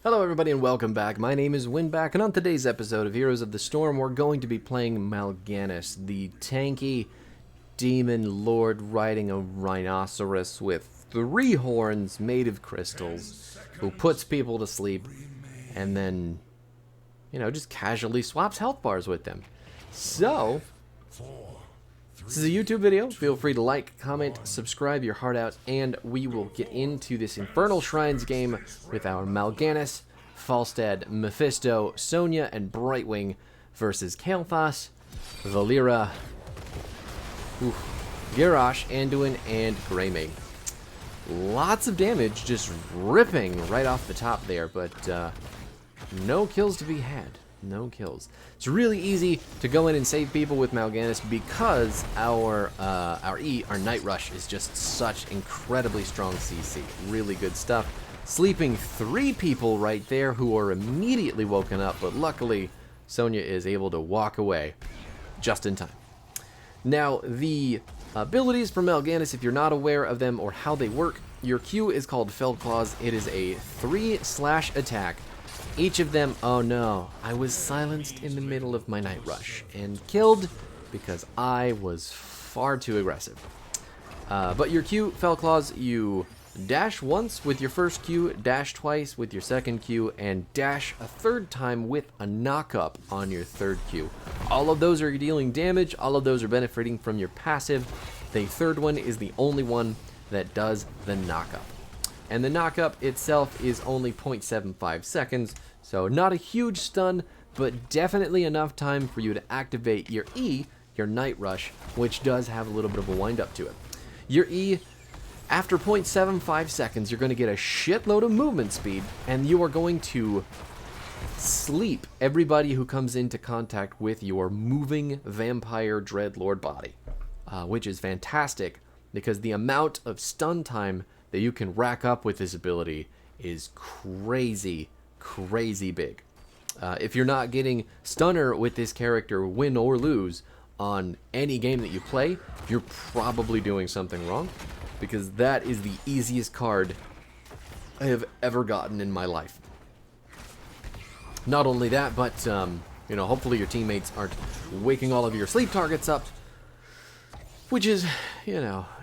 Hello everybody and welcome back. My name is Winback, and on today's episode of Heroes of the Storm, we're going to be playing Malganis, the tanky demon lord riding a rhinoceros with 3 horns made of crystals, who puts people to sleep and then, just casually swaps health bars with them. So, this is a YouTube video. Feel free to like, comment, subscribe your heart out, and we will get into this Infernal Shrines game with our Malganis, Falstad, Mephisto, Sonya, and Brightwing versus Kael'thas, Valeera, Garrosh, Anduin, and Greymane. Lots of damage just ripping right off the top there, but no kills to be had. No kills. It's really easy to go in and save people with Malganis because our Night Rush is just such incredibly strong CC. Really good stuff. Sleeping 3 people right there who are immediately woken up, but luckily Sonya is able to walk away just in time. Now, the abilities for Malganis, if you're not aware of them or how they work, your Q is called Feld Claws. It is a 3-slash attack. Each of them, oh no, I was silenced in the middle of my Night Rush and killed because I was far too aggressive. But your Q, Fell Claws, you dash once with your first Q, dash twice with your second Q, and dash a third time with a knock-up on your third Q. All of those are dealing damage, all of those are benefiting from your passive. The third one is the only one that does the knock-up. And the knock-up itself is only 0.75 seconds, so not a huge stun, but definitely enough time for you to activate your E, your Night Rush, which does have a little bit of a wind-up to it. Your E, after 0.75 seconds, you're going to get a shitload of movement speed, and you are going to sleep everybody who comes into contact with your moving vampire dreadlord body, which is fantastic, because the amount of stun time that you can rack up with this ability is crazy big. If you're not getting stunner with this character, win or lose, on any game that you play, you're probably doing something wrong, because that is the easiest card I have ever gotten in my life. Not only that, but hopefully your teammates aren't waking all of your sleep targets up, which is,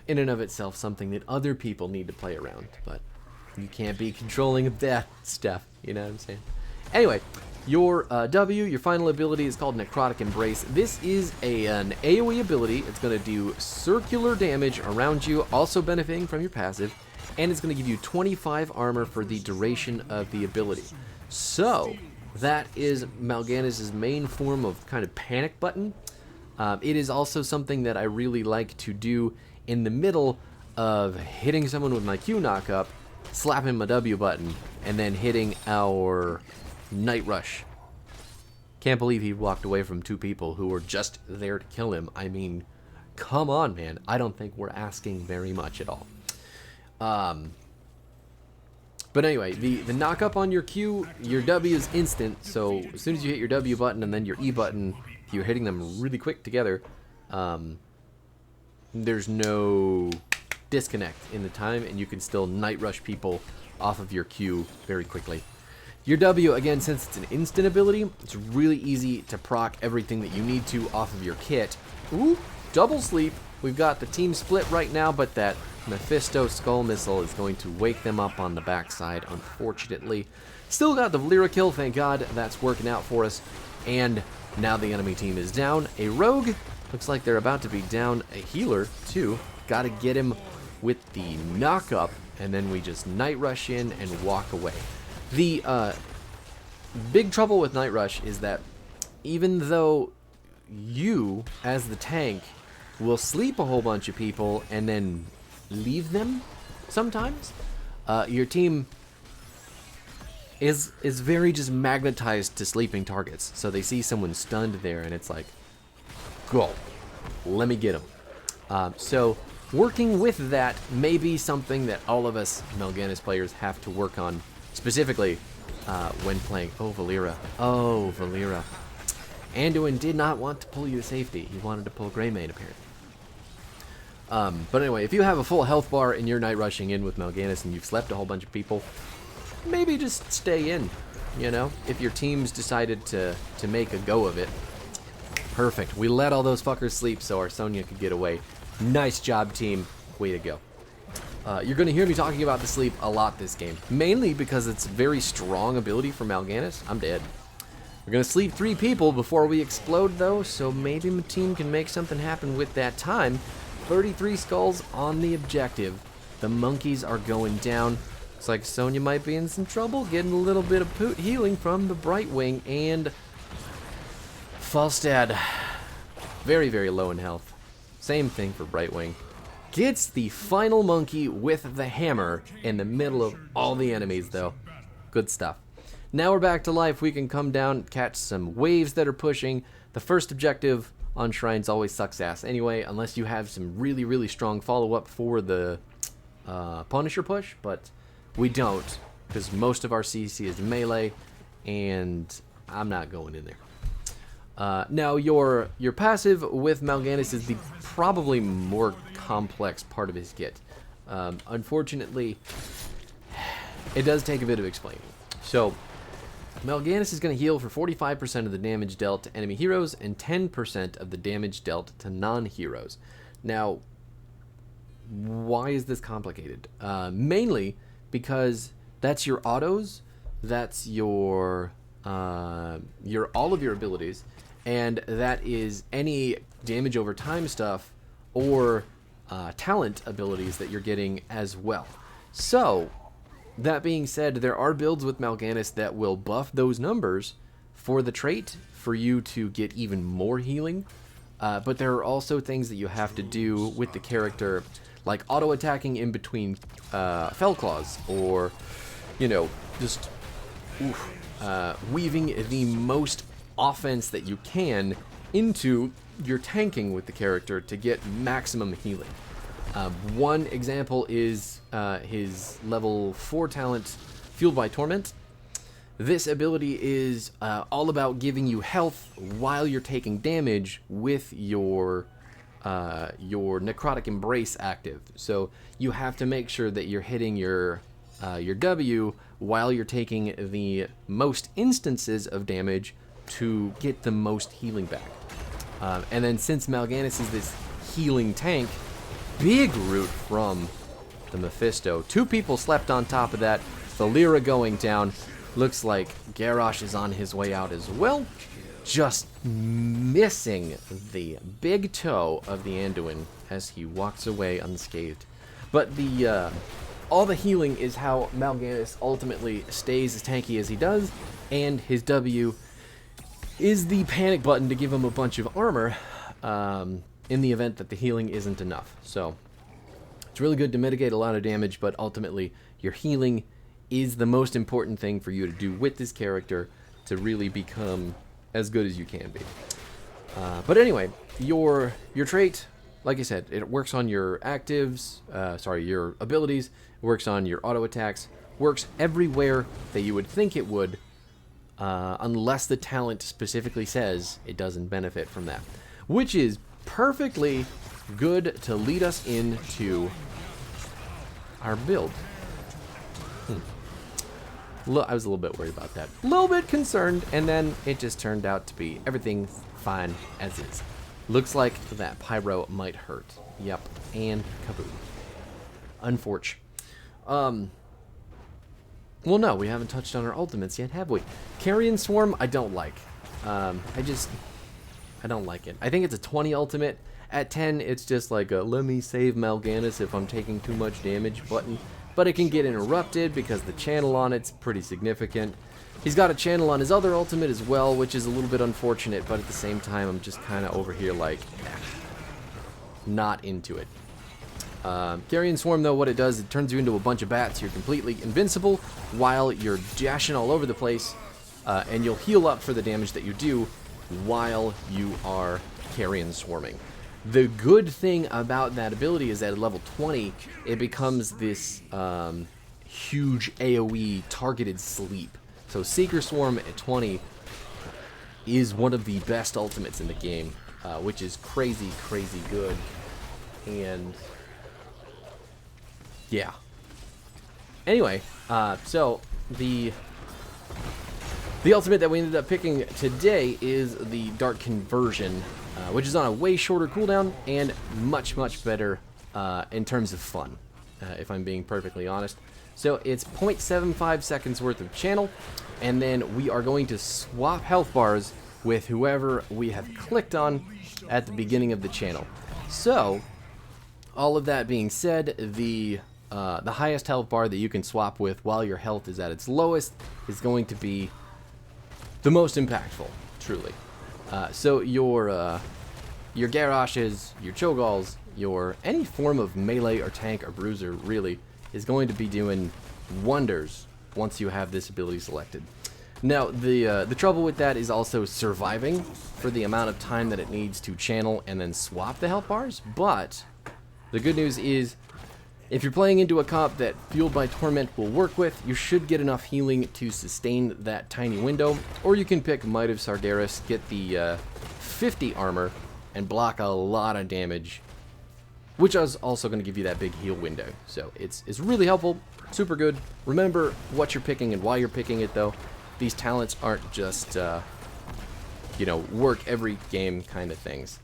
in and of itself something that other people need to play around, but you can't be controlling of that stuff, you know what I'm saying? Anyway, your W, your final ability, is called Necrotic Embrace. This is an AoE ability. It's going to do circular damage around you, also benefiting from your passive, and it's going to give you 25 armor for the duration of the ability. So, that is Malganis' main form of kind of panic button. It is also something that I really like to do in the middle of hitting someone with my Q knockup, slapping my W button, and then hitting our Night Rush. Can't believe he walked away from 2 people who were just there to kill him. I mean, come on, man. I don't think we're asking very much at all. But anyway, the knock-up on your Q, your W is instant, so as soon as you hit your W button and then your E button, if you're hitting them really quick together, there's no disconnect in the time, and you can still Night Rush people off of your Q very quickly. Your W, again, since it's an instant ability, it's really easy to proc everything that you need to off of your kit. Ooh, double sleep. We've got the team split right now, but that Mephisto Skull Missile is going to wake them up on the backside, unfortunately. Still got the Valeera kill, thank God. That's working out for us. And now the enemy team is down a rogue. Looks like they're about to be down a healer, too. Gotta get him with the knock-up, and then we just Night Rush in and walk away. The big trouble with Night Rush is that even though you, as the tank, will sleep a whole bunch of people and then leave them sometimes, your team is very just magnetized to sleeping targets. So they see someone stunned there, and it's like, go, let me get him. So working with that may be something that all of us Malganis players have to work on, specifically when playing. Oh, Valeera. Oh, Valeera. Anduin did not want to pull you to safety. He wanted to pull Greymane, apparently. But anyway, if you have a full health bar and you're Night Rushing in with Malganis and you've slept a whole bunch of people, maybe just stay in, you know, if your team's decided to make a go of it. Perfect. We let all those fuckers sleep so our Sonya could get away. Nice job, team. Way to go. You're going to hear me talking about the sleep a lot this game, mainly because it's a very strong ability for Malganis. I'm dead. We're going to sleep 3 people before we explode, though, so maybe my team can make something happen with that time. 33 skulls on the objective. The monkeys are going down. Looks like Sonya might be in some trouble, getting a little bit of healing from the Brightwing, and Falstad, very, very low in health. Same thing for Brightwing. Gets the final monkey with the hammer in the middle of all the enemies, though. Good stuff. Now we're back to life. We can come down, catch some waves that are pushing. The first objective on shrines always sucks ass anyway, unless you have some really, really strong follow-up for the Punisher push, but we don't, because most of our CC is melee, and I'm not going in there. Now, your passive with Malganis is the probably more complex part of his kit. Unfortunately, it does take a bit of explaining. So, Malganis is going to heal for 45% of the damage dealt to enemy heroes and 10% of the damage dealt to non-heroes. Now, why is this complicated? Mainly because that's your autos, that's your all of your abilities, and that is any damage over time stuff or talent abilities that you're getting as well. So, that being said, there are builds with Malganis that will buff those numbers for the trait for you to get even more healing, but there are also things that you have to do with the character, like auto-attacking in between Fell Claws, or, you know, just weaving the most offense that you can into your tanking with the character to get maximum healing. One example is his level 4 talent, Fueled by Torment. This ability is all about giving you health while you're taking damage with your Necrotic Embrace active. So you have to make sure that you're hitting your W while you're taking the most instances of damage to get the most healing back. And then since Malganis is this healing tank, big root from the Mephisto. 2 people slept on top of that. The Lyra going down. Looks like Garrosh is on his way out as well. Just missing the big toe of the Anduin as he walks away unscathed. But the all the healing is how Malganis ultimately stays as tanky as he does, and his W is the panic button to give him a bunch of armor in the event that the healing isn't enough. So it's really good to mitigate a lot of damage, but ultimately your healing is the most important thing for you to do with this character to really become as good as you can be. But anyway, your trait, like I said, it works on your actives, your abilities, it works on your auto attacks, works everywhere that you would think it would, unless the talent specifically says it doesn't benefit from that. Which is perfectly good to lead us into our build. I was a little bit worried about that. A little bit concerned, and then it just turned out to be everything fine as is. Looks like that pyro might hurt. Yep, and kaboom. Unfortunate. Well, no, we haven't touched on our ultimates yet, have we? Carrion Swarm, I don't like. I don't like it. I think it's a 20 ultimate. At 10, it's just like a let me save Malganis if I'm taking too much damage button. But it can get interrupted because the channel on it's pretty significant. He's got a channel on his other ultimate as well, which is a little bit unfortunate, but at the same time, I'm just kind of over here like, not into it. Carrion Swarm, though, what it does, it turns you into a bunch of bats. You're completely invincible while you're dashing all over the place, and you'll heal up for the damage that you do while you are Carrion Swarming. The good thing about that ability is that at level 20, it becomes this huge AoE targeted sleep. So Seeker Swarm at 20 is one of the best ultimates in the game, which is crazy, crazy good. And yeah. Anyway, so the ultimate that we ended up picking today is the Dark Conversion, which is on a way shorter cooldown and much, much better in terms of fun, if I'm being perfectly honest. So it's 0.75 seconds worth of channel, and then we are going to swap health bars with whoever we have clicked on at the beginning of the channel. So, all of that being said, the highest health bar that you can swap with while your health is at its lowest is going to be the most impactful, truly. So your Garroshes, your Cho'Galls, your any form of melee or tank or bruiser really is going to be doing wonders once you have this ability selected. Now, the trouble with that is also surviving for the amount of time that it needs to channel and then swap the health bars, but the good news is if you're playing into a comp that Fueled by Torment will work with, you should get enough healing to sustain that tiny window, or you can pick Might of Sargeras, get the 50 armor, and block a lot of damage, which is also going to give you that big heal window. So it's really helpful, super good. Remember what you're picking and why you're picking it, though. These talents aren't just, you know, work every game kind of things.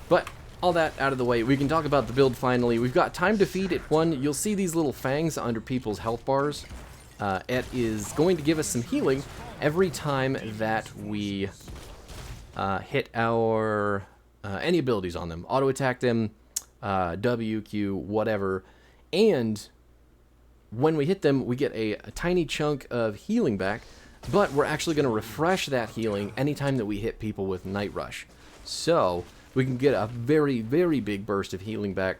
But all that out of the way, we can talk about the build finally. We've got Time to Feed at 1. You'll see these little fangs under people's health bars. It is going to give us some healing every time that we hit our any abilities on them. Auto attack them, W, Q, whatever. And when we hit them, we get a tiny chunk of healing back, but we're actually going to refresh that healing anytime that we hit people with Night Rush. So we can get a very, very big burst of healing back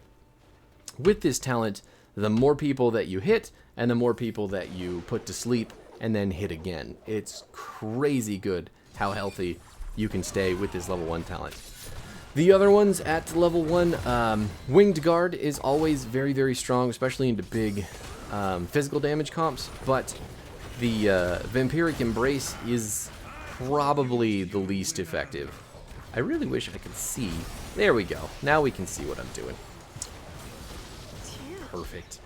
with this talent the more people that you hit and the more people that you put to sleep and then hit again. It's crazy good how healthy you can stay with this level 1 talent. The other ones at level 1, Winged Guard is always very, very strong, especially into big physical damage comps, but the Vampriring Embrace is probably the least effective. I really wish I could see. There we go. Now we can see what I'm doing. Perfect.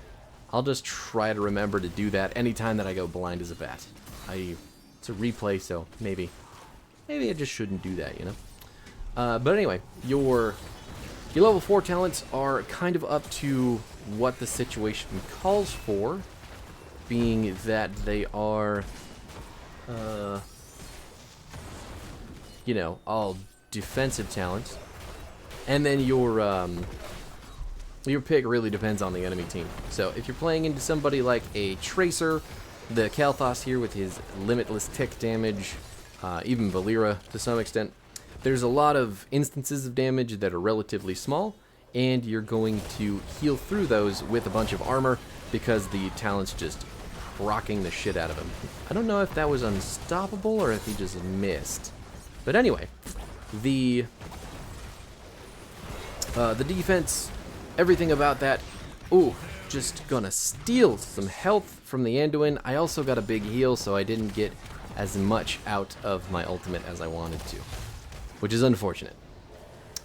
I'll just try to remember to do that anytime that I go blind as a bat. It's a replay, so maybe I just shouldn't do that, you know? But anyway, your level 4 talents are kind of up to what the situation calls for, being that they are, you know, all defensive talents. And then your pick really depends on the enemy team. So if you're playing into somebody like a Tracer, the Kalthos here with his limitless tick damage, even Valera to some extent, there's a lot of instances of damage that are relatively small, and you're going to heal through those with a bunch of armor because the talent's just rocking the shit out of him. I don't know if that was unstoppable or if he just missed. But anyway, the defense, everything about that, ooh, just gonna steal some health from the Anduin. I also got a big heal, so I didn't get as much out of my ultimate as I wanted to, which is unfortunate.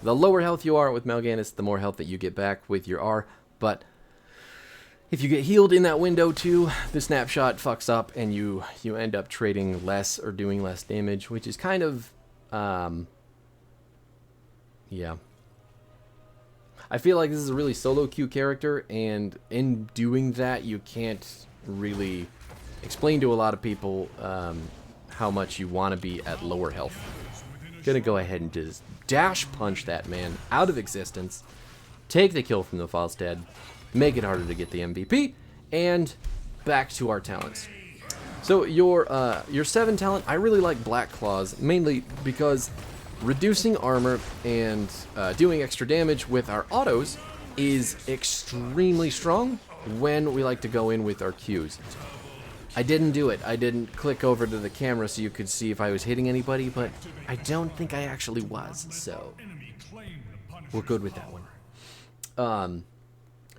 The lower health you are with Malganis, the more health that you get back with your R, but if you get healed in that window too, the snapshot fucks up and you end up trading less or doing less damage, which is kind of, yeah. I feel like this is a really solo queue character, and in doing that, you can't really explain to a lot of people how much you want to be at lower health. Gonna go ahead and just dash punch that man out of existence, take the kill from the Falstad, make it harder to get the MVP, and back to our talents. So your 7 talent, I really like Black Claws, mainly because reducing armor and doing extra damage with our autos is extremely strong when we like to go in with our Qs. I didn't do it. I didn't click over to the camera so you could see if I was hitting anybody, but I don't think I actually was, so we're good with that one.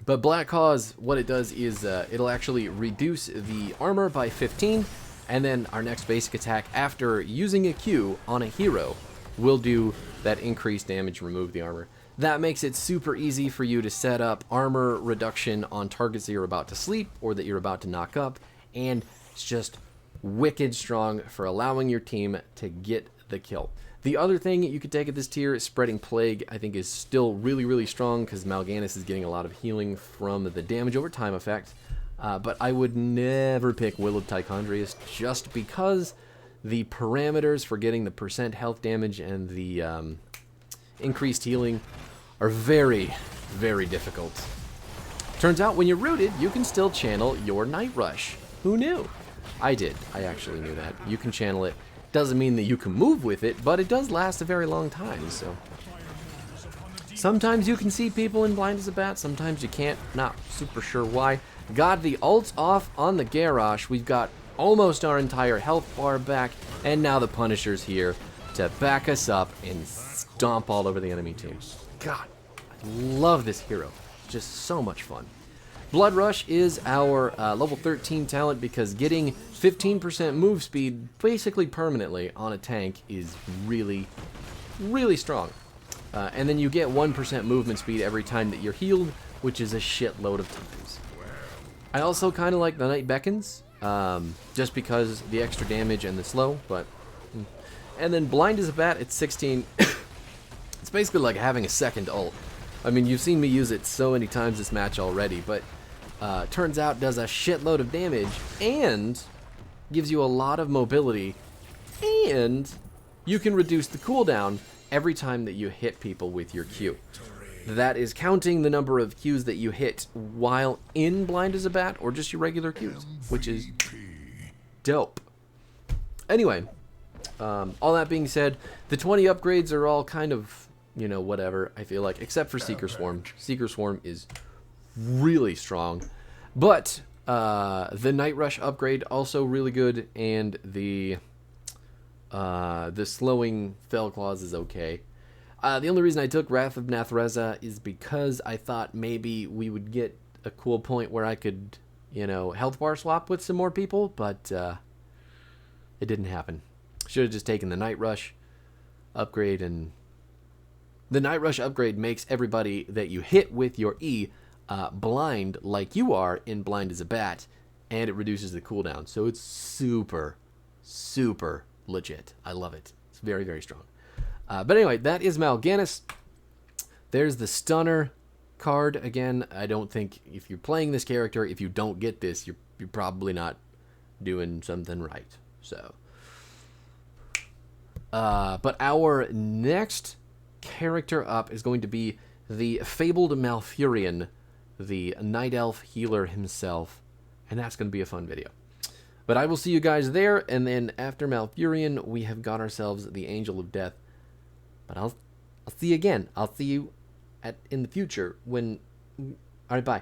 But Black Cause, what it does is it'll actually reduce the armor by 15, and then our next basic attack after using a Q on a hero will do that increased damage, remove the armor. That makes it super easy for you to set up armor reduction on targets that you're about to sleep or that you're about to knock up, and it's just wicked strong for allowing your team to get the kill. The other thing you could take at this tier is Spreading Plague. I think is still really, really strong because Malganis is getting a lot of healing from the damage over time effect. But I would never pick Willowed Tichondrius just because the parameters for getting the percent health damage and the increased healing are very, very difficult. Turns out when you're rooted, you can still channel your Night Rush. Who knew? I did. I actually knew that. You can channel it. Doesn't mean that you can move with it, but it does last a very long time, so. Sometimes you can see people in Blind as a Bat, sometimes you can't. Not super sure why. Got the ult off on the Garrosh. We've got almost our entire health bar back, and now the Punisher's here to back us up and stomp all over the enemy team. God, I love this hero. Just so much fun. Blood Rush is our level 13 talent because getting 15% move speed basically permanently on a tank is really, really strong. And then you get 1% movement speed every time that you're healed, which is a shitload of times. I also kind of like the Night Beckons, just because the extra damage and the slow, but... And then Blind as a Bat, it's 16. It's basically like having a second ult. I mean, you've seen me use it so many times this match already, but turns out does a shitload of damage and gives you a lot of mobility, and you can reduce the cooldown every time that you hit people with your Q. That is counting the number of Qs that you hit while in Blind as a Bat or just your regular Qs, which is dope. Anyway, all that being said, the 20 upgrades are all kind of, you know, whatever, I feel like, except for Seeker Swarm. Seeker Swarm is really strong, but the Night Rush upgrade also really good, and the slowing Fell Claws is okay. The only reason I took Wrath of Nathreza is because I thought maybe we would get a cool point where I could, you know, health bar swap with some more people, but it didn't happen. Should have just taken the Night Rush upgrade, and the Night Rush upgrade makes everybody that you hit with your E blind like you are in Blind as a Bat, and it reduces the cooldown. So it's super, super legit. I love it. It's very, very strong. But anyway, that is Malganis. There's the Stunner card. Again, I don't think if you're playing this character, if you don't get this, you're probably not doing something right. So, but our next character up is going to be the fabled Malfurion, the Night Elf healer himself, and that's going to be a fun video. But I will see you guys there, and then after Malfurion, we have got ourselves the Angel of Death. But I'll see you again. I'll see you in the future when... Alright, bye.